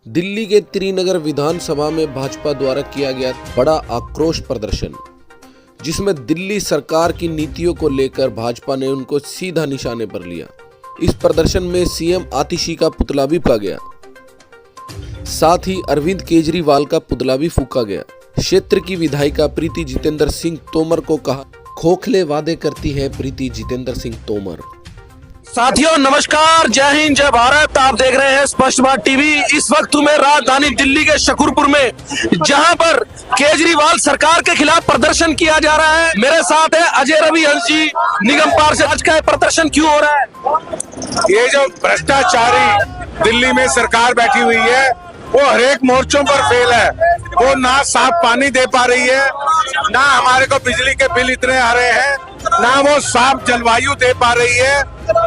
दिल्ली के त्रिनगर विधानसभा में भाजपा द्वारा किया गया बड़ा आक्रोश प्रदर्शन, जिसमें दिल्ली सरकार की नीतियों को लेकर भाजपा ने उनको सीधा निशाने पर लिया। इस प्रदर्शन में सीएम आतिशी का पुतला भी फूका गया, साथ ही अरविंद केजरीवाल का पुतला भी फूका गया। क्षेत्र की विधायिका प्रीति जितेंद्र सिंह तोमर को कहा, खोखले वादे करती है प्रीति जितेंद्र सिंह तोमर। साथियों नमस्कार, जय हिंद जय भारत। आप देख रहे हैं स्पष्ट बात टीवी। इस वक्त तुम्हें राजधानी दिल्ली के शकरपुर में, जहां पर केजरीवाल सरकार के खिलाफ प्रदर्शन किया जा रहा है, मेरे साथ है अजय रवि हंस जी निगम पार से। आज का प्रदर्शन क्यों हो रहा है? ये जो भ्रष्टाचारी दिल्ली में सरकार बैठी हुई है, वो हर एक मोर्चों पर फेल है। वो ना साफ पानी दे पा रही है, ना हमारे को बिजली के बिल इतने आ रहे हैं, ना वो साफ जलवायु दे पा रही है।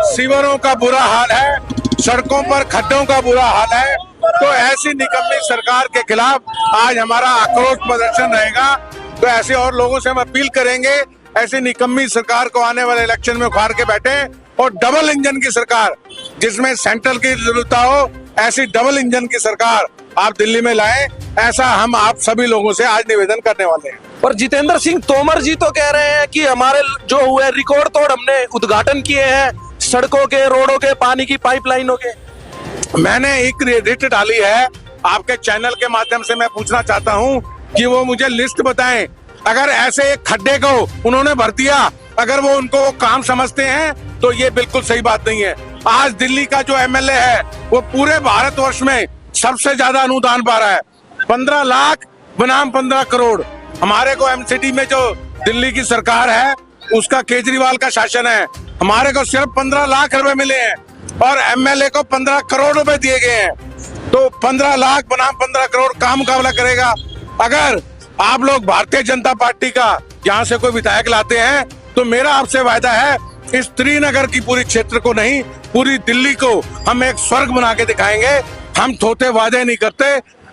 सीवरों का बुरा हाल है, सड़कों पर खड्डों का बुरा हाल है। तो ऐसी निकम्मी सरकार के खिलाफ आज हमारा आक्रोश प्रदर्शन रहेगा। तो ऐसे और लोगों से हम अपील करेंगे, ऐसी निकम्मी सरकार को आने वाले इलेक्शन में उखाड़ के बैठे और डबल इंजन की सरकार, जिसमें सेंट्रल की जरूरत हो, ऐसी डबल इंजन की सरकार आप दिल्ली में लाएं। ऐसा हम आप सभी लोगों से आज निवेदन करने वाले हैं। और जितेंद्र सिंह तोमर जी तो कह रहे हैं कि हमारे जो हुए रिकॉर्ड तोड़ हमने उद्घाटन किए हैं, सड़कों के, रोडों के, पानी की पाइपलाइनों के। मैंने एक रिट डाली है, आपके चैनल के माध्यम से मैं पूछना चाहता हूं कि वो मुझे लिस्ट बताएं। अगर ऐसे एक खड्डे को उन्होंने भर दिया, अगर वो उनको वो काम समझते हैं, तो ये बिल्कुल सही बात नहीं है। आज दिल्ली का जो एमएलए है, वो पूरे भारतवर्ष में सबसे ज्यादा अनुदान पा रहा है, 15 लाख बनाम 15 करोड़। हमारे को एमसीडी में जो दिल्ली की सरकार है, उसका केजरीवाल का शासन है, हमारे को सिर्फ 15 लाख रुपए मिले हैं और एमएलए को 15 करोड़ रुपए दिए गए हैं। तो 15 लाख बनाम 15 करोड़ का मुकाबला करेगा। अगर आप लोग भारतीय जनता पार्टी का यहाँ से कोई विधायक लाते हैं, तो मेरा आपसे वायदा है, इस त्रिनगर की पूरी क्षेत्र को नहीं, पूरी दिल्ली को हम एक स्वर्ग बना के दिखाएंगे। हम थोथे वादे नहीं करते।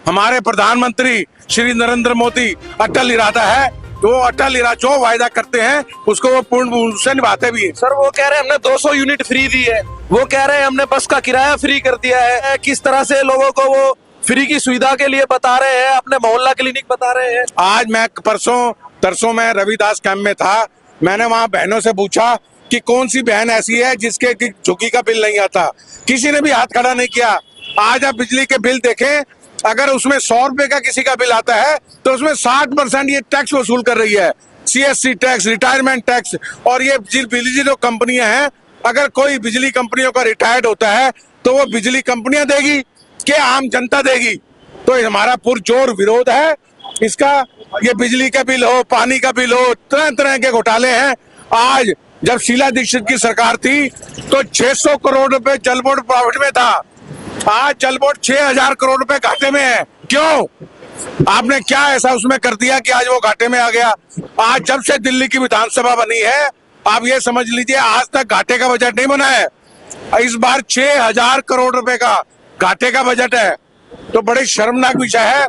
हमारे प्रधानमंत्री श्री नरेंद्र मोदी अटल इरादा है, वो अटल इरादा जो वायदा करते हैं उसको वो पूर्ण रूप से निभाते भी है। सर वो कह रहे हैं हमने 200 यूनिट फ्री दी है, वो कह रहे हैं हमने बस का किराया फ्री कर दिया है। किस तरह से लोगों को वो फ्री की सुविधा के लिए बता रहे हैं, अपने मोहल्ला क्लिनिक बता रहे हैं। आज मैं तरसों में रविदास कैंप में था, मैंने वहाँ बहनों से पूछा कि कौन सी बहन ऐसी है जिसके झुग्गी का बिल नहीं आता। किसी ने भी हाथ खड़ा नहीं किया। आज आप बिजली के बिल देखें, अगर उसमें 100 रुपए का किसी का बिल आता है, तो उसमें 60% ये टैक्स वसूल कर रही है, सीएससी टैक्स, रिटायरमेंट टैक्स। और ये बिजली जो कंपनियां हैं, अगर कोई बिजली कंपनियों का रिटायर्ड होता है, तो वो बिजली कंपनियां देगी कि आम जनता देगी? तो हमारा पुरजोर विरोध है इसका। ये बिजली का बिल हो, पानी का बिल हो, तरह तरह के घोटाले हैं। आज जब शीला दीक्षित की सरकार थी, तो 600 करोड़ रुपए जल बोर्ड प्रॉफिट में था। आज जल बोर्ड 6000 करोड़ रुपए घाटे में है। क्यों? आपने क्या ऐसा उसमें कर दिया कि आज वो घाटे में आ गया? आज जब से दिल्ली की विधानसभा बनी है, आप ये समझ लीजिए, आज तक घाटे का बजट नहीं बना है। इस बार 6000 करोड़ रुपए का घाटे का बजट है। तो बड़े शर्मनाक विषय है।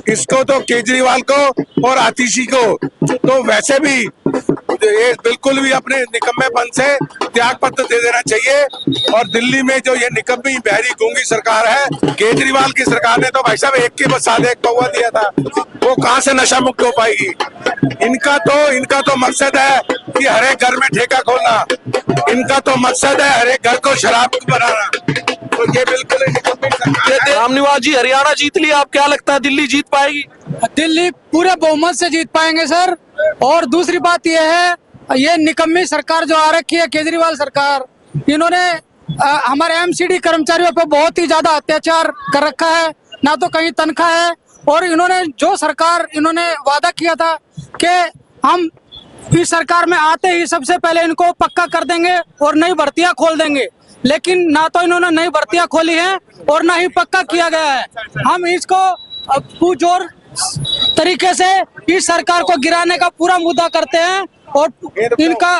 इसको तो केजरीवाल को और आतिशी को तो वैसे भी ये बिल्कुल भी अपने निकम्मेपन से त्याग पत्र दे देना चाहिए। और दिल्ली में जो ये निकम्मी बहरी गूंगी सरकार है, केजरीवाल की सरकार ने तो भाई साहब एक के बाद साथ एक कौवा दिया था, वो कहाँ से नशा मुक्त हो पाएगी? इनका तो मकसद है कि हर एक घर में ठेका खोलना, इनका तो मकसद है हर एक घर को शराब बनाना। तो ये बिल्कुल निकम्मी सरकार है। रामनिवास जी, हरियाणा जीत लिया, आप क्या लगता है दिल्ली जीत पाएगी? दिल्ली पूरे बहुमत से जीत पाएंगे सर। और दूसरी बात यह है, ये निकम्मी सरकार जो आ रखी है, केजरीवाल सरकार, इन्होंने हमारे एमसीडी कर्मचारियों पर बहुत ही ज्यादा अत्याचार कर रखा है, ना तो कहीं तनख्वाह है। और इन्होंने जो सरकार इन्होंने वादा किया था कि हम इस सरकार में आते ही सबसे पहले इनको पक्का कर देंगे और नई भर्तियां खोल देंगे, लेकिन ना तो इन्होंने नई भर्तियां खोली हैं और ना ही पक्का किया गया है। हम इसको पुरजोर तरीके से इस सरकार को गिराने का पूरा मुद्दा करते हैं और इनका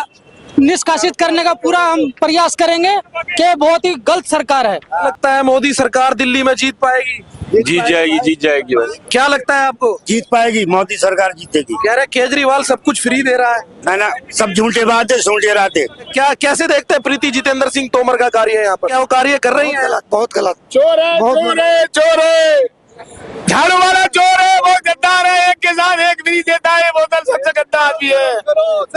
निष्कासित करने का पूरा हम प्रयास करेंगे कि बहुत ही गलत सरकार है। लगता है मोदी सरकार दिल्ली में जीत पाएगी? जीत जाएगी बस। क्या लगता है आपको? जीत पाएगी, मोदी सरकार जीतेगी। कह रहे केजरीवाल सब कुछ फ्री दे रहा है ना, सब झूठे बातें झूठे राते। क्या कैसे देखते हैं प्रीति जितेंद्र सिंह तोमर का कार्य यहाँ पर? क्या वो कार्य कर रही है? बहुत गलत। चोर है चोर है, झाड़ू वाला चोर है, वो गद्दार है, एक के साथ एक फ्री देता है, वो सबसे गद्दा आदमी है।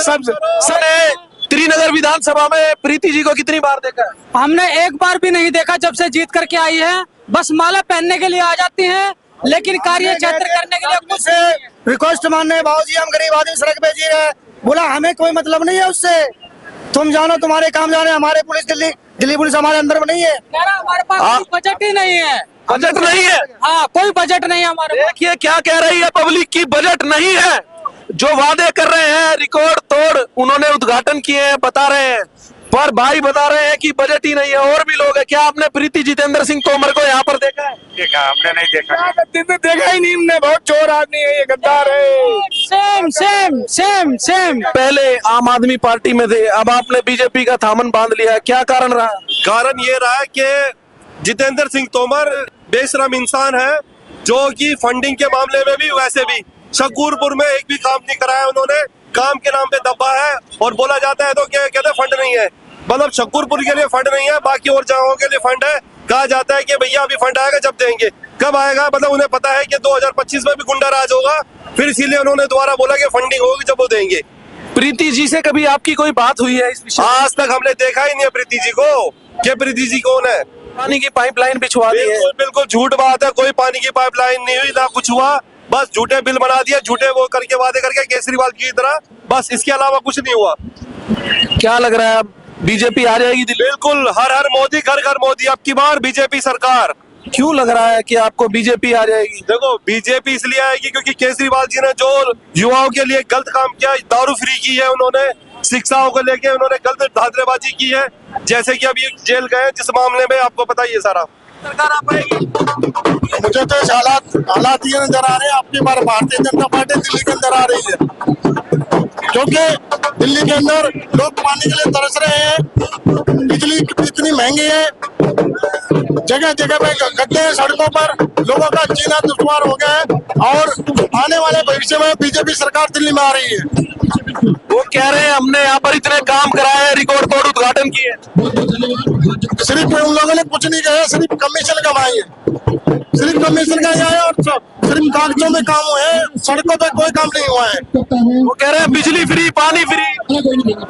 सब त्रिनगर विधानसभा में प्रीति जी को कितनी बार देखा है? हमने एक बार भी नहीं देखा जब से जीत करके आई है। बस माला पहनने के लिए आ जाती हैं, लेकिन कार्य क्षेत्र करने के लिए कुछ रिक्वेस्ट मानने बाबूजी, हम गरीब आदमी सड़क पे जी रहे, बोला हमें कोई मतलब नहीं है उससे, तुम जानो तुम्हारे काम जाने, हमारे पुलिस दिल्ली पुलिस हमारे अंदर में नहीं है। हमारे पास कोई बजट ही नहीं है। बजट नहीं है? हाँ, कोई बजट नहीं है हमारे पास। देखिए क्या कह रही है पब्लिक की, बजट नहीं है। जो वादे कर रहे हैं रिकॉर्ड तोड़, उन्होंने उद्घाटन किए हैं, बता रहे हैं, पर भाई बता रहे हैं कि बजट ही नहीं है। और भी लोग हैं। क्या आपने प्रीति जितेंद्र सिंह तोमर को यहाँ पर देखा है? देखा, हमने नहीं देखा। देखा ही नहीं हमने, बहुत चोर आदमी है, ये गद्दार है। Same same same same. पहले आम आदमी पार्टी में थे, अब आपने बीजेपी का थामन बांध लिया, क्या कारण रहा? कारण ये रहा है कि जितेंद्र सिंह तोमर बेशरम इंसान है, जो कि फंडिंग के मामले में भी वैसे भी शकूरपुर में एक भी काम नहीं कराया उन्होंने, काम के नाम पे दबा है। और बोला जाता है तो क्या कहते हैं फंड नहीं है, मतलब शकूरपुर के लिए फंड नहीं है, बाकी और जगहों के लिए फंड है। कहा जाता है कि भैया अभी फंड आएगा जब देंगे, कब आएगा, मतलब उन्हें पता है कि 2025 में भी गुंडा राज होगा, फिर इसीलिए उन्होंने दोबारा बोला कि फंडिंग होगी जब वो देंगे। प्रीति जी से कभी आपकी कोई बात हुई है इस विषय? आज तक हमने देखा ही नहीं है प्रीति जी को, कि प्रीति जी कौन है। पानी की पाइपलाइन बिछवा दी है। बिल्कुल बिल्कुल झूठ बात है, कोई पानी की पाइपलाइन नहीं हुई, ना कुछ हुआ, बस झूठे बिल बना दिए, झूठे वो करके वादे करके केजरीवाल की तरह, बस इसके अलावा कुछ नहीं हुआ। क्या लग रहा है अब बीजेपी आ जाएगी दिल्ली? बिल्कुल, हर हर मोदी, घर घर मोदी, अब की बार बीजेपी सरकार। क्यों लग रहा है कि आपको बीजेपी आ जाएगी? देखो, बीजेपी इसलिए आएगी क्योंकि केजरीवाल जी ने जो युवाओं के लिए गलत काम किया, दारू फ्री की है उन्होंने, शिक्षाओं को लेके उन्होंने गलत धांधलेबाजी की है, जैसे कि अभी जेल गए जिस मामले में, आपको पता ही है सारा। सरकार आ पाएगी? मुझे तो हालात ये नजर आ रहे हैं, आपकी बार भारतीय जनता पार्टी दिल्ली के अंदर आ रही है, क्योंकि दिल्ली के अंदर लोग पानी के लिए तरस रहे हैं, बिजली इतनी महंगी है, जगह जगह पे गड्ढे हैं सड़कों पर, लोगों का जीना दुश्वार हो गया है। और आने वाले भविष्य में बीजेपी सरकार दिल्ली में आ रही है। वो कह रहे हैं हमने यहाँ पर इतने काम कराए हैं, रिकॉर्ड तोड़ उद्घाटन किए। सिर्फ उन लोगों ने कुछ नहीं कहा, सिर्फ कमीशन कमाई है, सिर्फ कमीशन का है, और सिर्फ कागजों में काम हुए हैं, सड़कों पे कोई काम नहीं हुआ है। वो कह रहे हैं बिजली फ्री, पानी फ्री,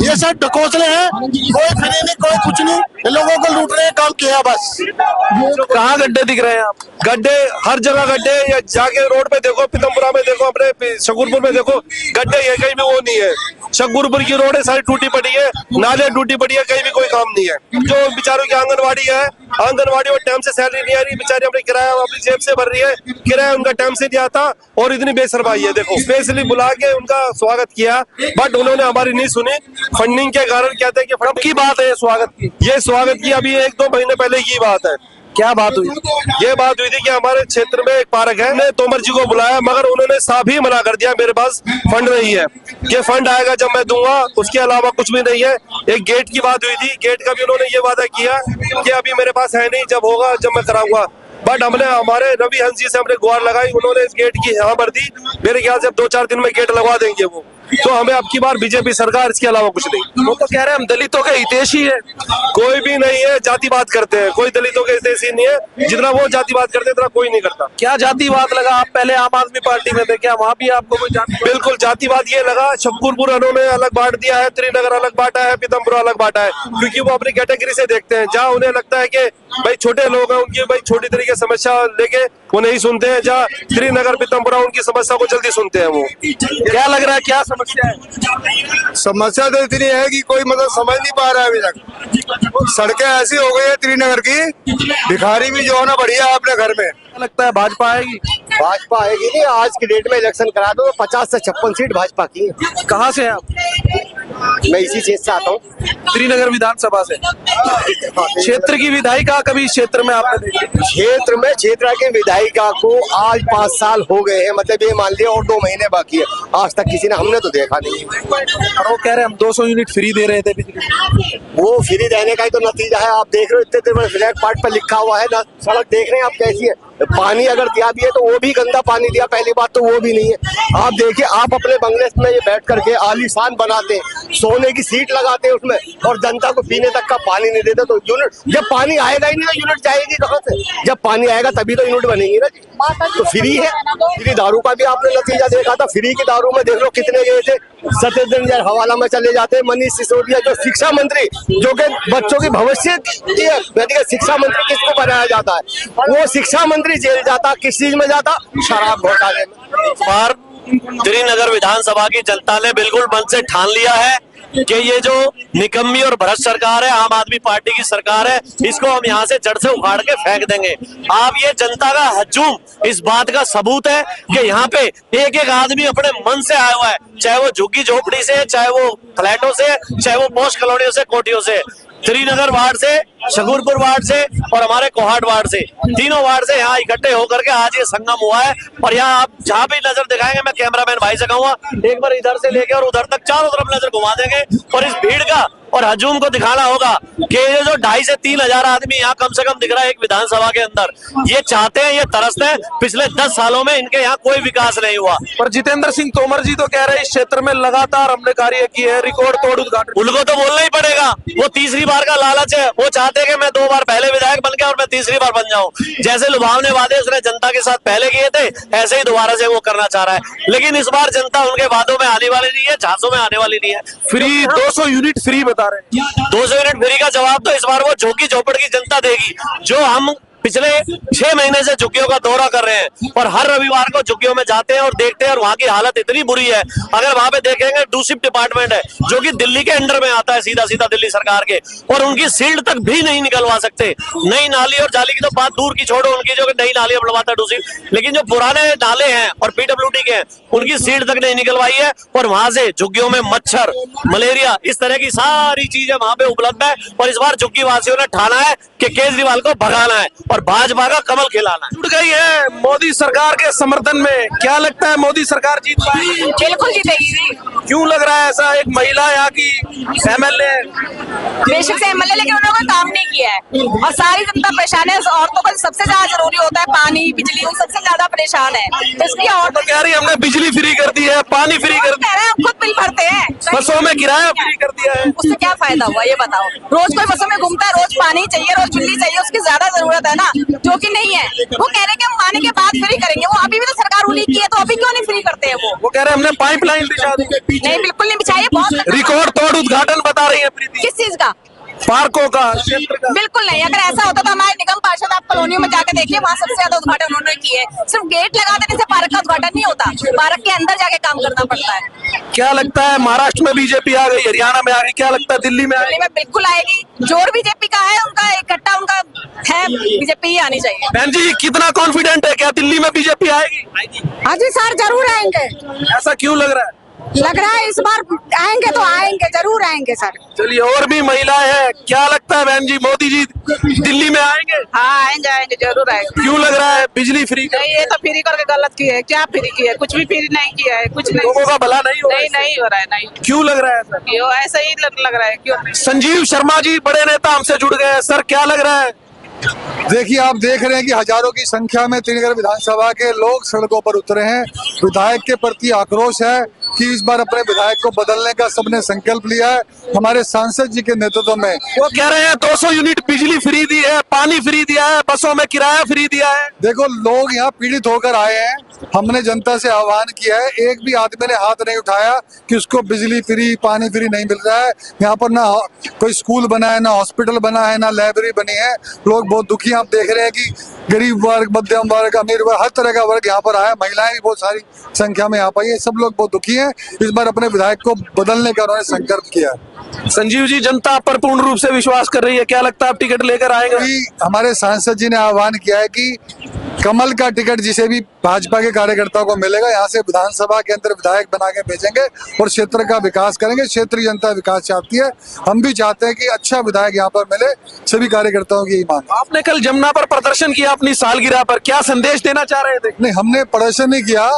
ये सब ढकोसले हैं, कोई फ्री नहीं, कोई कुछ नहीं, ये लोगों को लूट रहे हैं, काम किया बस। कहाँ गड्ढे दिख रहे हैं आप? गड्ढे हर जगह गड्ढे, या जाके रोड पे देखो, पीतमपुरा में देखो, अपने शकूरपुर में देखो, गड्ढे ये कहीं भी वो नहीं है। शकूरपुर की रोड है सारी टूटी पड़ी है, नाले टूटी पड़ी है, कहीं भी कोई काम नहीं है। जो बेचारों की आंगनवाड़ी है, आंगनवाड़ी और टाइम से सैलरी नहीं आ रही, बेचारी अपने किराया अपनी जेब से भर रही है, किराया उनका टाइम से नहीं आता, और इतनी बेशर्माई है। देखो, स्पेशली बुला के उनका स्वागत किया, बट उन्होंने हमारी नहीं सुनी, फंडिंग के कारण कहते हैं कि अब की बात है स्वागत की। ये स्वागत की अभी 1-2 महीने पहले की बात है। क्या बात हुई? ये बात हुई थी कि हमारे क्षेत्र में एक पार्क है, ने तोमर जी को बुलाया, मगर उन्होंने साफ ही मना कर दिया, मेरे पास फंड नहीं है, कि फंड आएगा जब मैं दूंगा, उसके अलावा कुछ भी नहीं है। एक गेट की बात हुई थी, गेट का भी उन्होंने ये वादा किया कि अभी मेरे पास है नहीं, जब होगा जब मैं कराऊंगा। बट हमने हमारे रवि हंस जी से हमने गुहार लगाई, उन्होंने इस गेट की हाँ भर दी, मेरे ख्याल से 2-4 दिन में गेट लगवा देंगे वो। तो हमें अब की बार बीजेपी सरकार, इसके अलावा कुछ नहीं। वो तो कह रहे हैं हम दलितों के हितैषी है। कोई भी नहीं है, जातिवाद करते हैं, कोई दलितों के हितैषी नहीं है, जितना वो जातिवाद करते हैं उतना कोई नहीं करता। क्या जातिवाद लगा? आप पहले आम आदमी पार्टी में थे, क्या वहाँ भी आपको कोई जाति? बिल्कुल जातिवाद ये लगा, शकूरपुर उन्होंने अलग बांट दिया है, त्रिनगर अलग बांटा है, पीतमपुरा अलग बांटा है, क्योंकि वो अपनी कैटेगरी से देखते हैं। जहाँ उन्हें लगता है कि भाई छोटे लोग हैं, उनकी भाई छोटी तरीके समस्या लेके वो नहीं सुनते हैं, जहाँ त्रिनगर पीतमपुरा उनकी समस्या को जल्दी सुनते हैं वो। क्या लग रहा है, क्या समस्या है? समस्या तो इतनी है कि कोई मतलब समझ नहीं पा रहा है अभी तक। सड़कें ऐसी हो गई है त्रिनगर की, भिखारी भी जो है ना बढ़िया है अपने घर में। क्या लगता है भाजपा आएगी? भाजपा आएगी नहीं, आज की डेट में इलेक्शन करा दो, 50 से 56 सीट भाजपा की। कहाँ से हैं आप? मैं इसी क्षेत्र से आता हूँ। श्रीनगर विधानसभा से क्षेत्र की विधायिका कभी क्षेत्र में आपने देखी? क्षेत्र के विधायिका को आज 5 साल हो गए हैं, मतलब ये मान लिया और 2 महीने बाकी है। आज तक किसी ने हमने तो देखा नहीं। और वो कह रहे हैं हम 200 यूनिट फ्री दे रहे थे बिजली। वो फ्री देने का ही तो नतीजा है। आप देख रहे हो इतने बड़े फ्लैग पार्ट पर लिखा हुआ है ना, सड़क देख रहे हैं आप कैसी है। पानी अगर दिया भी है तो वो भी गंदा पानी दिया, पहली बात तो वो भी नहीं है। आप देखिए, आप अपने बंगले में ये बैठ करके आलीशान बनाते हैं, सोने की सीट लगाते हैं उसमें, और जनता को पीने तक का पानी नहीं देते। तो यूनिट जब पानी आएगा ही नहीं तो यूनिट जाएगी कहाँ से? जब पानी आएगा तभी तो यूनिट बनेगी ना जी। तो फ्री है। फ्री दारू का भी आपने नतीजा देखा था। फ्री की दारू में देख लो कितने गए थे। सत्येंद्र जैन हवाला में चले जाते हैं। मनीष सिसोदिया जो शिक्षा मंत्री, जो कि बच्चों की भविष्य की शिक्षा मंत्री किसको बनाया जाता है, वो शिक्षा मंत्री जेल जाता। किस चीज में जाता? शराब घोटाले में। बार श्रीनगर विधानसभा की जनता ने बिल्कुल मन से ठान लिया है कि ये जो निकम्मी और भ्रष्ट सरकार है, आम आदमी पार्टी की सरकार है, इसको हम यहाँ से जड़ से उखाड़ के फेंक देंगे। आप ये जनता का हजूम इस बात का सबूत है कि यहाँ पे एक एक आदमी अपने मन से आया हुआ है, चाहे वो झुग्गी झोपड़ी से, चाहे वो फ्लैटों से, चाहे वो पॉश कॉलोनियों से, कोठियों से, श्रीनगर वार्ड से, शकूरपुर वार्ड से और हमारे कोहाट वार्ड से, तीनों वार्ड से यहाँ इकट्ठे होकर के आज ये संगम हुआ है। और यहाँ आप जहाँ भी नजर दिखाएंगे, मैं कैमरामैन भाई से कहूंगा एक बार इधर से लेके और उधर तक चारों तरफ नजर घुमा देंगे और इस भीड़ का और हजूम को दिखाना होगा कि ये जो 2,500 से 3,000 आदमी यहाँ कम से कम दिख रहा है एक विधानसभा के अंदर, ये चाहते हैं, ये तरसते हैं। पिछले 10 सालों में इनके यहाँ कोई विकास नहीं हुआ। पर जितेंद्र सिंह तोमर जी तो कह रहे हैं इस क्षेत्र में लगातार हमने कार्य किए हैं, रिकॉर्ड तोड़ उद्घाटन। उनको तो बोलना ही पड़ेगा। वो तीसरी बार का लालच है। वो चाहते हैं कि मैं 2 बार पहले विधायक बन गया और मैं तीसरी बार बन जाऊं। जैसे लुभावने वादे उसने जनता के साथ पहले किए थे, ऐसे ही दोबारा से वो करना चाह रहा है। लेकिन इस बार जनता उनके वादों में आने वाली नहीं है, झांसों में आने वाली नहीं है। फ्री 200 यूनिट फ्री बता रहे हैं। 200 यूनिट फ्री का जवाब तो इस बार वो झोंकी झोपड़ की जनता देगी। जो हम पिछले 6 महीने से झुग्गियों का दौरा कर रहे हैं और हर रविवार को झुग्गियों में जाते हैं और देखते हैं, और वहां की हालत इतनी बुरी है। अगर वहां पे देखेंगे, डूसिप डिपार्टमेंट है जो कि दिल्ली के अंडर में आता है, सीधा सीधा दिल्ली सरकार के, और उनकी सील्ड तक भी नहीं निकलवा सकते। नई नाली और जाली की तो बात दूर की छोड़ो, उनकी जो नई नाली बनवाता है डूसिप, लेकिन जो पुराने नाले हैं और पीडब्ल्यूडी के हैं, उनकी सील्ड तक नहीं निकलवाई है। और वहां से झुग्गियों में मच्छर, मलेरिया, इस तरह की सारी चीजें वहां पे उपलब्ध है। और इस बार झुग्गी वासियों ने ठाना है कि केजरीवाल को भगाना है और भाजपा का कमल खिलाना है। जुड़ गई है मोदी सरकार के समर्थन में। क्या लगता है मोदी सरकार जीत पाएगी? बिल्कुल जीतेगी। क्यों लग रहा है ऐसा? एक महिला यहाँ की एमएलए, बेशक से एमएलए, लेकिन उन्होंने काम नहीं किया है और सारी जनता परेशान है। औरतों को सबसे ज्यादा जरूरी होता है पानी, बिजली, उन सबसे ज्यादा परेशान है। तो इसलिए औरतों कह रही हमने बिजली फ्री कर दी है, पानी फ्री कर दिया है, खुद बिल भरते हैं, बसों में किराया फ्री कर दिया है। उससे क्या फायदा हुआ ये बताओ? रोज कोई बसों में घूमता है, रोज पानी चाहिए, रोज बिजली चाहिए, उसकी ज्यादा जरूरत है ना, जो कि नहीं है। वो कह रहे हैं कि हम आने के बाद फ्री करेंगे। वो अभी भी तो सरकार उन्हीं की है, तो अभी क्यों नहीं फ्री करते हैं? वो कह रहे हैं हमने पाइपलाइन बिछा दी। नहीं, बिल्कुल नहीं बिछाई है। बहुत रिकॉर्ड तोड़ उद्घाटन बता रही है प्रीति। किस चीज का? पार्कों का, क्षेत्र का। बिल्कुल नहीं। अगर ऐसा होता तो हमारे निगम पार्षद आप कॉलोनियों में जाके देखिए, वहाँ सबसे ज्यादा उद्घाटन उन्होंने किए। सिर्फ गेट लगा देने से पार्क का उद्घाटन नहीं होता, पार्क के अंदर जाके काम करना पड़ता है। क्या लगता है महाराष्ट्र में बीजेपी आ गई, हरियाणा में आ गई, क्या लगता है दिल्ली में? दिल्ली में बिल्कुल आएगी। जोर बीजेपी का है, उनका इकट्ठा उनका है, बीजेपी ही आनी चाहिए। बहन जी कितना कॉन्फिडेंट है, क्या दिल्ली में बीजेपी आएगी? हाँ जी सर, जरूर आएंगे। ऐसा क्यों लग रहा है? लग रहा है इस बार आएंगे तो आएंगे, जरूर आएंगे सर। चलिए, और भी महिलाएं हैं, क्या लगता है बहन जी मोदी जी दिल्ली में आएंगे? हाँ आएंगे, जरूर आएंगे। क्यों लग रहा है बिजली फ्री? नहीं, ये तो फ्री करके गलत किया है। क्या फ्री किया है? कुछ भी फ्री नहीं किया है, कुछ नहीं। लोगों का भला नहीं हो रहा है? नहीं हो रहा है। नहीं। क्यों लग रहा है सर? क्यों ऐसा ही लग रहा है? क्यों? संजीव शर्मा जी बड़े नेता हमसे जुड़ गए हैं। सर क्या लग रहा है? देखिए, आप देख रहे हैं कि हजारों की संख्या में श्रीनगर विधानसभा के लोग सड़कों पर उतरे हैं। विधायक के प्रति आक्रोश है कि इस बार अपने विधायक को बदलने का सबने संकल्प लिया है हमारे सांसद जी के नेतृत्व में। वो कह रहे हैं 200 यूनिट बिजली फ्री दी है, पानी फ्री दिया है, बसों में किराया फ्री दिया है। देखो, लोग यहाँ पीड़ित होकर आए हैं। हमने जनता से आह्वान किया है, एक भी आदमी ने हाथ नहीं उठाया कि उसको बिजली फ्री, पानी फ्री नहीं मिल रहा है। यहाँ पर ना कोई स्कूल बना है, ना हॉस्पिटल बना है, ना लाइब्रेरी बनी है। लोग बहुत दुखी हैं। आप देख रहे हैं कि गरीब वर्ग, मध्यम वर्ग, अमीर वर्ग, हर तरह का वर्ग यहाँ पर आया। महिलाएं भी बहुत सारी संख्या में यहाँ पर है। सब लोग बहुत दुखी हैं। इस बार अपने विधायक को बदलने का उन्होंने संकल्प किया। संजीव जी, जनता पर पूर्ण रूप से विश्वास कर रही है। क्या लगता है आप टिकट लेकर आएंगे? हमारे सांसद जी ने आह्वान किया है कि कमल का टिकट जिसे भी भाजपा के कार्यकर्ताओं को मिलेगा, यहाँ से विधानसभा के अंदर विधायक बना के भेजेंगे और क्षेत्र का विकास करेंगे। क्षेत्रीय जनता विकास चाहती है, हम भी चाहते हैं कि अच्छा विधायक यहाँ पर मिले। सभी कार्यकर्ताओं की यही मांग है। आपने कल जमुना पर प्रदर्शन किया अपनी सालगिरह पर, क्या संदेश देना चाह रहे थे? नहीं, हमने प्रदर्शन नहीं किया,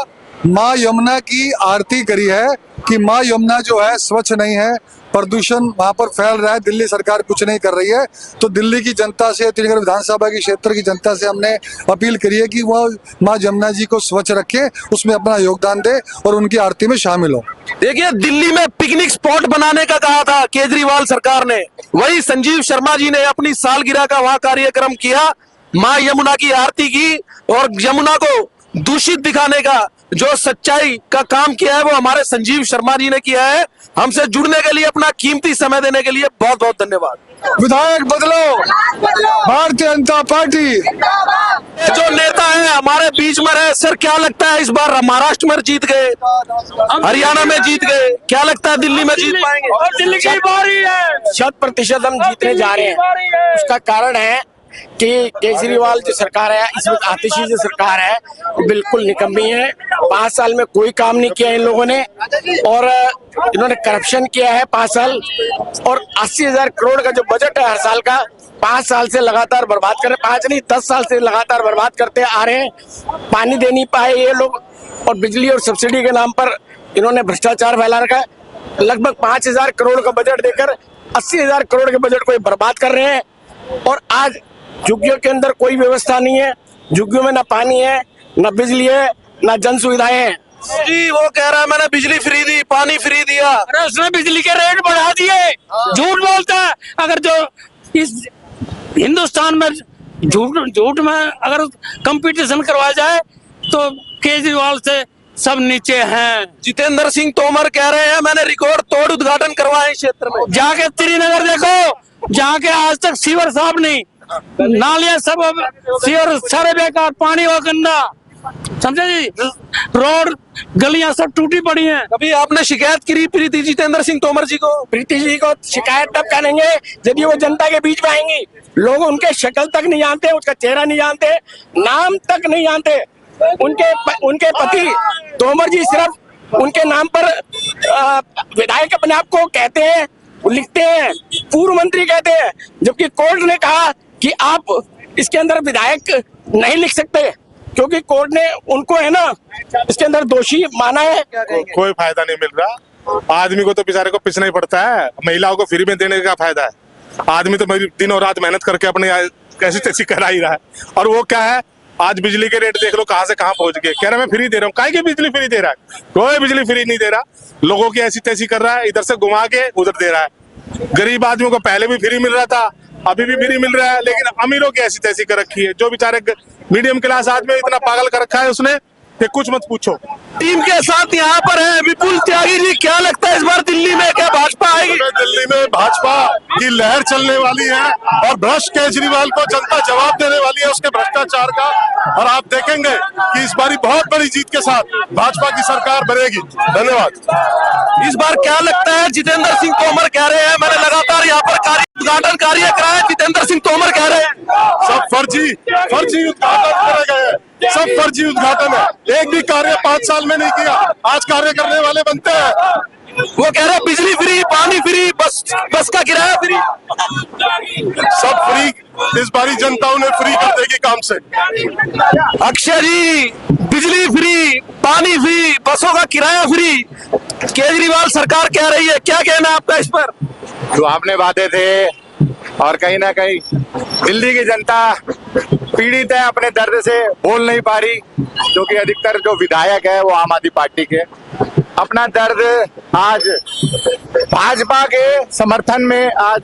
माँ यमुना की आरती करी है कि माँ यमुना जो है स्वच्छ नहीं है, प्रदूषण वहां पर फैल रहा है, दिल्ली सरकार कुछ नहीं कर रही है। तो दिल्ली की जनता से, त्रिनगर विधानसभा की क्षेत्र की जनता से हमने अपील करी है कि वह माँ यमुना जी को स्वच्छ रखे, उसमें अपना योगदान दे और उनकी आरती में शामिल हो। देखिए, दिल्ली में पिकनिक स्पॉट बनाने का कहा था केजरीवाल सरकार ने, वही संजीव शर्मा जी ने अपनी सालगिरह का वहां कार्यक्रम किया, माँ यमुना की आरती की और यमुना को दूषित दिखाने का जो सच्चाई का काम किया है वो हमारे संजीव शर्मा जी ने किया है। हमसे जुड़ने के लिए, अपना कीमती समय देने के लिए बहुत बहुत धन्यवाद। विधायक बदलो, भारतीय जनता पार्टी। जो नेता है हमारे बीच में रहे, सर क्या लगता है इस बार महाराष्ट्र में जीत गए, हरियाणा में जीत गए, क्या लगता है दिल्ली में जीत पाएंगे? दिल्ली की बारी है, 100% हम जीतने जा रहे हैं। उसका कारण है कि केजरीवाल जो सरकार है, इसमें आतिशी जो सरकार है वो बिल्कुल निकम्मी है। 5 साल में कोई काम नहीं किया इन लोगों ने और इन्होंने करप्शन किया है 5 साल, और 80,000 करोड़ का जो बजट है हर साल का, 5 साल से लगातार बर्बाद कर रहे, 5 नहीं 10 साल से लगातार बर्बाद करते आ रहे हैं। पानी दे नहीं पाए ये लोग, और बिजली और सब्सिडी के नाम पर इन्होंने भ्रष्टाचार फैला रखा है। लगभग 5,000 करोड़ का बजट देकर 80,000 करोड़ के बजट को ये बर्बाद कर रहे हैं। और आज झुग्गियों के अंदर कोई व्यवस्था नहीं है, झुग्गियों में ना पानी है, ना बिजली है, ना जन सुविधाएं हैं। जी, वो कह रहा है मैंने बिजली फ्री दी, पानी फ्री दिया। अरे उसने बिजली के रेट बढ़ा दिए, झूठ बोलता है। अगर जो इस हिंदुस्तान में झूठ में अगर कंपटीशन करवाया जाए तो केजरीवाल से सब नीचे हैं। जितेंद्र सिंह तोमर कह रहे हैं मैंने रिकॉर्ड तोड़ उद्घाटन करवाए क्षेत्र में। जाके श्रीनगर देखो, जहाँ के आज तक सीवर साफ नहीं, नालियां सब सीवर सारे बेकार, पानी हो गंदा, समझे जी, रोड गलियां सब टूटी पड़ी हैं। कभी आपने शिकायत करी प्रीति जितेंद्र सिंह तोमर जी को? प्रीति जी को शिकायत तब करेंगे यदि वो जनता के बीच में आएंगी। लोग उनके शक्ल तक नहीं जानते, उसका चेहरा नहीं जानते, नाम तक नहीं जानते। उनके पति तोमर जी सिर्फ उनके नाम पर विधायक अपने आप को कहते हैं, लिखते हैं, पूर्व मंत्री कहते हैं, जबकि कोर्ट ने कहा कि आप इसके अंदर विधायक नहीं लिख सकते क्योंकि कोर्ट ने उनको है ना इसके अंदर दोषी माना है। कोई फायदा नहीं मिल रहा, आदमी को तो बेचारे को पिसना ही पड़ता है, महिलाओं को फ्री में देने का फायदा है। आदमी तो दिन और रात मेहनत करके अपने कैसी तैसी करा ही रहा है, और वो क्या है, आज बिजली के रेट देख लो कहाँ से कहाँ पहुंच गए। कह रहा मैं फ्री दे रहा हूँ, काहे की बिजली फ्री दे रहा है? कोई बिजली फ्री नहीं दे रहा, लोगों की ऐसी तैसी कर रहा है, इधर से घुमा के उधर दे रहा है। गरीब आदमियों को पहले भी फ्री मिल रहा था, अभी भी फ्री मिल रहा है, लेकिन अमीरों की ऐसी तैसी कर रखी है। जो बेचारे मीडियम क्लास आदमी इतना पागल कर रखा है उसने कि कुछ मत पूछो। टीम के साथ यहाँ पर है विपुल त्यागी जी, क्या लगता है इस बार दिल्ली में क्या भाजपा आएगी? दिल्ली में भाजपा की लहर चलने वाली है और भ्रष्ट केजरीवाल को जनता जवाब देने वाली है उसके भ्रष्टाचार का, और आप देखेंगे कि इस बारी बहुत बड़ी जीत के साथ भाजपा की सरकार बनेगी। धन्यवाद। इस बार क्या लगता है? जितेंद्र सिंह तोमर कह रहे हैं मैंने लगातार यहाँ पर उद्घाटन कार्य कराया, जितेंद्र सिंह तोमर कह रहे हैं सब फर्जी उद्घाटन करे गए, सब फर्जी उद्घाटन है, एक भी कार्य 5 साल में नहीं किया। आज कार्य करने वाले बनते हैं। वो कह रहे हैं बिजली फ्री, पानी फ्री, बस का किराया फ्री, सब फ्री। इस बारी जनता उन्हें फ्री कर देगी काम से। अक्षय जी, बिजली फ्री, पानी फ्री, बसों का किराया फ्री, केजरीवाल सरकार कह रही है, क्या कहना है आपका इस पर? जो आपने वादे थे, और कहीं ना कहीं दिल्ली की जनता पीड़ित है, अपने दर्द से बोल नहीं पा रही, क्योंकि अधिकतर जो विधायक है वो आम आदमी पार्टी के। अपना दर्द आज भाजपा के समर्थन में आज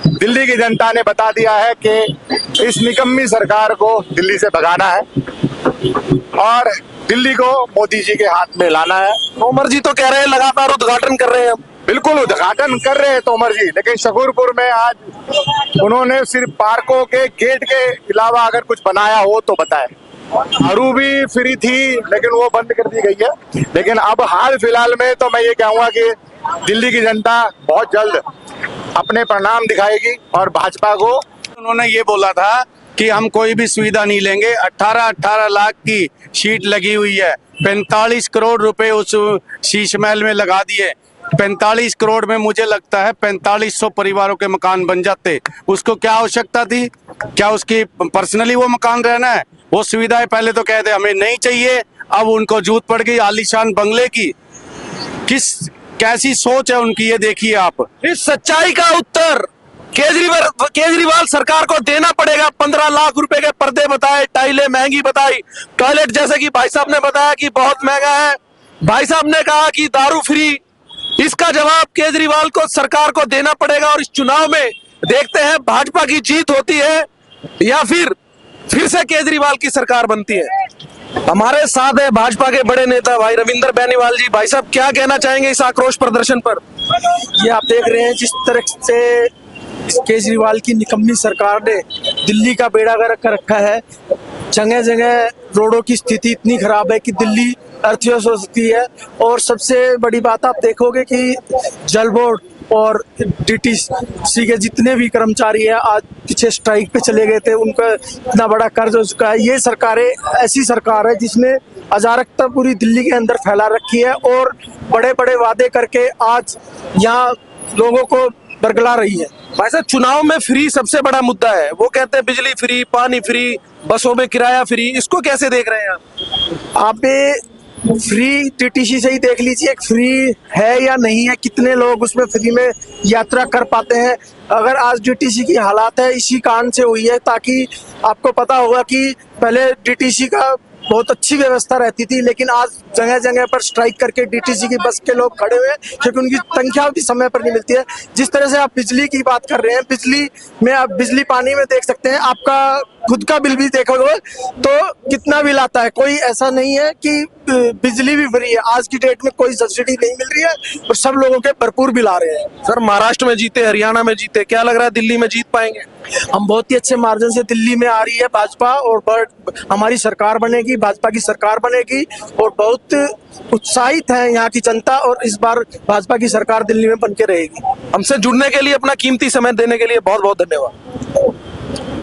दिल्ली की जनता ने बता दिया है कि इस निकम्मी सरकार को दिल्ली से भगाना है और दिल्ली को मोदी जी के हाथ में लाना है। तोमर जी तो कह रहे हैं लगातार उद्घाटन कर रहे हैं। बिल्कुल उद्घाटन कर रहे हैं तोमर जी, लेकिन शकूरपुर में आज उन्होंने सिर्फ पार्कों के गेट के अलावा अगर कुछ बनाया हो तो बताएं। हरू भी फ्री थी लेकिन वो बंद कर दी गई है। लेकिन अब हाल फिलहाल में तो मैं ये कहूँगा कि दिल्ली की जनता बहुत जल्द अपने परिणाम दिखाएगी और भाजपा को। उन्होंने ये बोला था कि हम कोई भी सुविधा नहीं लेंगे। 18 लाख की शीट लगी हुई है, 45 करोड़ रुपए उस शीश महल में लगा दिए। 45 करोड़ में मुझे लगता है 4500 परिवारों के मकान बन जाते। उसको क्या आवश्यकता थी? क्या उसकी पर्सनली वो मकान रहना है? वो सुविधाएं पहले तो कह दे हमें नहीं चाहिए, अब उनको जरूरत पड़ गई आलीशान बंगले की। कैसी सोच है उनकी, ये देखिए आप। इस सच्चाई का उत्तर केजरीवाल सरकार को देना पड़ेगा। 15 लाख रुपए के पर्दे बताए, टाइलें महंगी बताई, टॉयलेट जैसे कि भाई साहब ने बताया कि बहुत महंगा है, भाई साहब ने कहा कि दारू फ्री। इसका जवाब केजरीवाल को सरकार को देना पड़ेगा और इस चुनाव में देखते हैं भाजपा की जीत होती है या फिर से केजरीवाल की सरकार बनती है। हमारे साथ है भाजपा के बड़े नेता भाई रविंदर बेनीवाल जी। भाई साहब क्या कहना चाहेंगे इस आक्रोश प्रदर्शन पर? ये आप देख रहे हैं जिस तरह से केजरीवाल की निकम्मी सरकार ने दिल्ली का बेड़ा गर्क कर रखा है। जगह जगह रोडों की स्थिति इतनी खराब है कि दिल्ली अर्थव्यवस्था हो सकती है। और सबसे बड़ी बात आप देखोगे कि जल बोर्ड और डीटीसी के जितने भी कर्मचारी हैं आज पीछे स्ट्राइक पे चले गए थे, उनका इतना बड़ा कर्ज हो चुका है। ये सरकारें ऐसी सरकार है जिसने अराजकता पूरी दिल्ली के अंदर फैला रखी है और बड़े बड़े वादे करके आज यहाँ लोगों को बरगला रही है। भाई साहब चुनाव में फ्री सबसे बड़ा मुद्दा है। वो कहते हैं बिजली फ्री, पानी फ्री, बसों में किराया फ्री। इसको कैसे देख रहे हैं आप? फ्री टीटीसी से ही देख लीजिए फ्री है या नहीं है, कितने लोग उसमें फ्री में यात्रा कर पाते हैं। अगर आज डीटीसी की हालात है इसी कारण से हुई है, ताकि आपको पता होगा कि पहले डीटीसी का बहुत अच्छी व्यवस्था रहती थी, लेकिन आज जगह जगह पर स्ट्राइक करके डीटीसी की बस के लोग खड़े हुए हैं क्योंकि उनकी संख्या भी समय पर नहीं मिलती है। जिस तरह से आप बिजली की बात कर रहे हैं, बिजली में आप बिजली पानी में देख सकते हैं, आपका खुद का बिल भी देखोगे तो कितना बिल आता है। कोई ऐसा नहीं है कि बिजली भी फ्री है। आज की डेट में कोई सब्सिडी नहीं मिल रही है और सब लोगों के भरपूर बिल आ रहे हैं। सर महाराष्ट्र में जीते, हरियाणा में जीते, क्या लग रहा है दिल्ली में जीत पाएंगे? हम बहुत ही अच्छे मार्जिन से दिल्ली में आ रही है भाजपा और हमारी सरकार बनेगी, भाजपा की सरकार बनेगी और बहुत उत्साहित है यहाँ की जनता और इस बार भाजपा की सरकार दिल्ली में बन के रहेगी। हमसे जुड़ने के लिए, अपना कीमती समय देने के लिए बहुत बहुत धन्यवाद।